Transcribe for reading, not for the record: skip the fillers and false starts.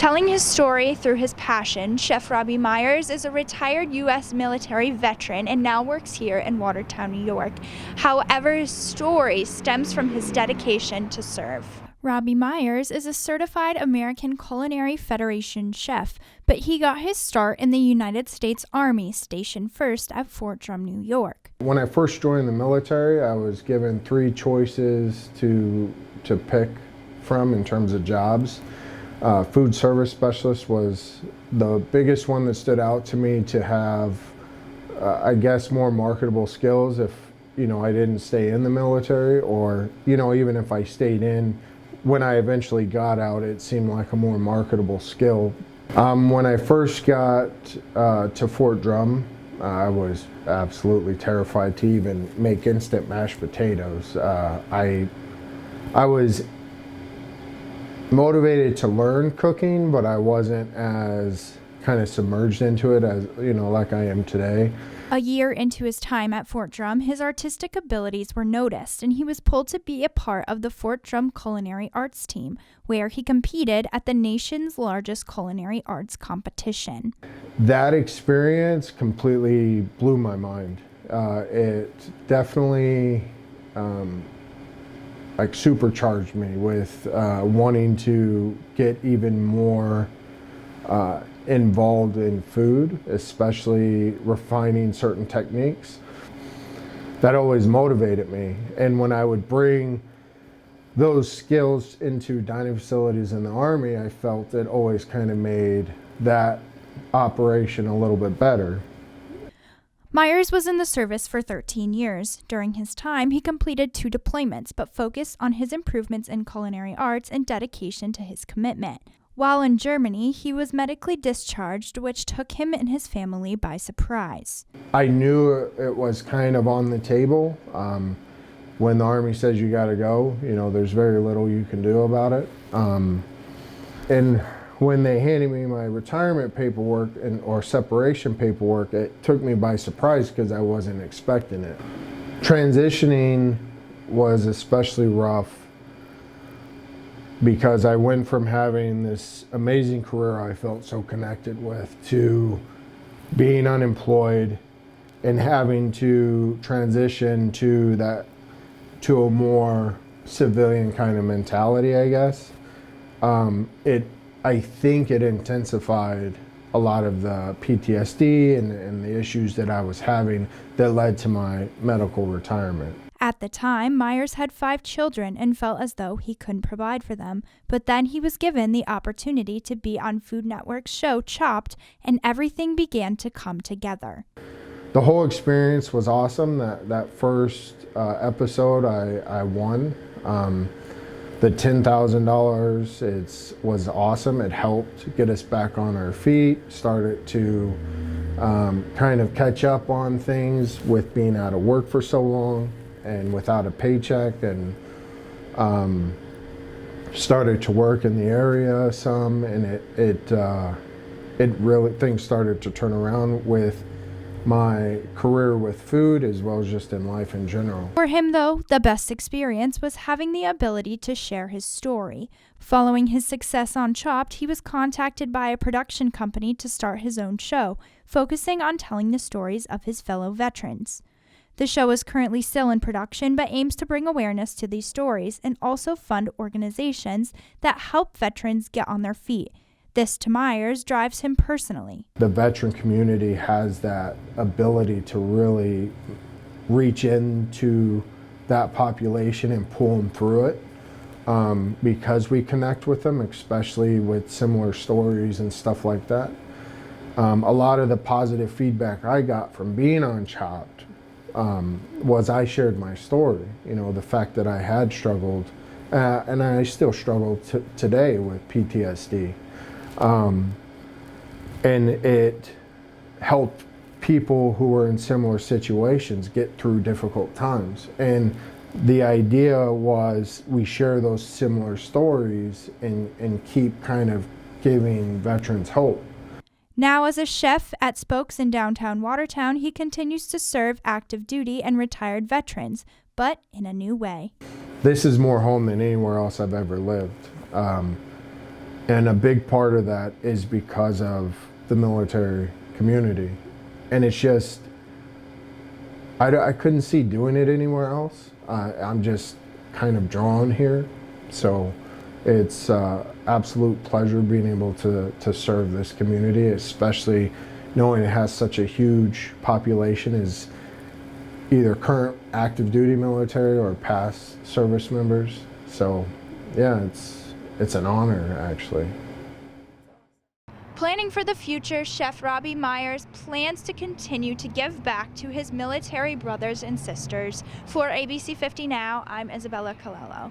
Telling his story through his passion, Chef Robbie Myers is a retired U.S. military veteran and now works here in Watertown, New York. However, his story stems from his dedication to serve. Robbie Myers is a certified American Culinary Federation chef, but he got his start in the United States Army, stationed first at Fort Drum, New York. When I first joined the military, I was given 3 choices to pick from in terms of jobs. Food service specialist was the biggest one that stood out to me to have, I guess, more marketable skills if, I didn't stay in the military, or, even if I stayed in, when I eventually got out, it seemed like a more marketable skill. When I first got to Fort Drum, I was absolutely terrified to even make instant mashed potatoes. I was motivated to learn cooking, but I wasn't as kind of submerged into it as, like I am today. A year into his time at Fort Drum, his artistic abilities were noticed, and he was pulled to be a part of the Fort Drum Culinary Arts team, where he competed at the nation's largest culinary arts competition. That experience completely blew my mind. It definitely supercharged me with wanting to get even more involved in food, especially refining certain techniques. That always motivated me. And when I would bring those skills into dining facilities in the Army, I felt it always kind of made that operation a little bit better. Myers was in the service for 13 years. During his time, he completed 2 deployments, but focused on his improvements in culinary arts and dedication to his commitment. While in Germany, he was medically discharged, which took him and his family by surprise. I knew it was kind of on the table. When the Army says you gotta go, there's very little you can do about it. And when they handed me my retirement paperwork or separation paperwork, it took me by surprise because I wasn't expecting it. Transitioning was especially rough because I went from having this amazing career I felt so connected with to being unemployed and having to transition to a more civilian kind of mentality, I guess. I think it intensified a lot of the PTSD and the issues that I was having that led to my medical retirement. At the time, Myers had 5 children and felt as though he couldn't provide for them. But then he was given the opportunity to be on Food Network's show Chopped, and everything began to come together. The whole experience was awesome. That first episode, I won. The $10,000 was awesome. It helped get us back on our feet, started to kind of catch up on things with being out of work for so long and without a paycheck, and started to work in the area some, and it really, things started to turn around with my career with food as well as just in life in general. For him, though, the best experience was having the ability to share his story. Following his success on Chopped, he was contacted by a production company to start his own show, focusing on telling the stories of his fellow veterans. The show is currently still in production, but aims to bring awareness to these stories and also fund organizations that help veterans get on their feet. This, to Myers, drives him personally. The veteran community has that ability to really reach into that population and pull them through it because we connect with them, especially with similar stories and stuff like that. A lot of the positive feedback I got from being on Chopped was I shared my story, the fact that I had struggled, and I still struggle today with PTSD. And it helped people who were in similar situations get through difficult times. And the idea was we share those similar stories and keep kind of giving veterans hope. Now, as a chef at Spokes in downtown Watertown, he continues to serve active duty and retired veterans, but in a new way. This is more home than anywhere else I've ever lived. And a big part of that is because of the military community. And it's just, I couldn't see doing it anywhere else. I'm just kind of drawn here. So it's absolute pleasure being able to serve this community, especially knowing it has such a huge population as either current active duty military or past service members. So yeah, it's an honor, actually. Planning for the future, Chef Robbie Myers plans to continue to give back to his military brothers and sisters. For ABC 50 Now, I'm Isabella Colello.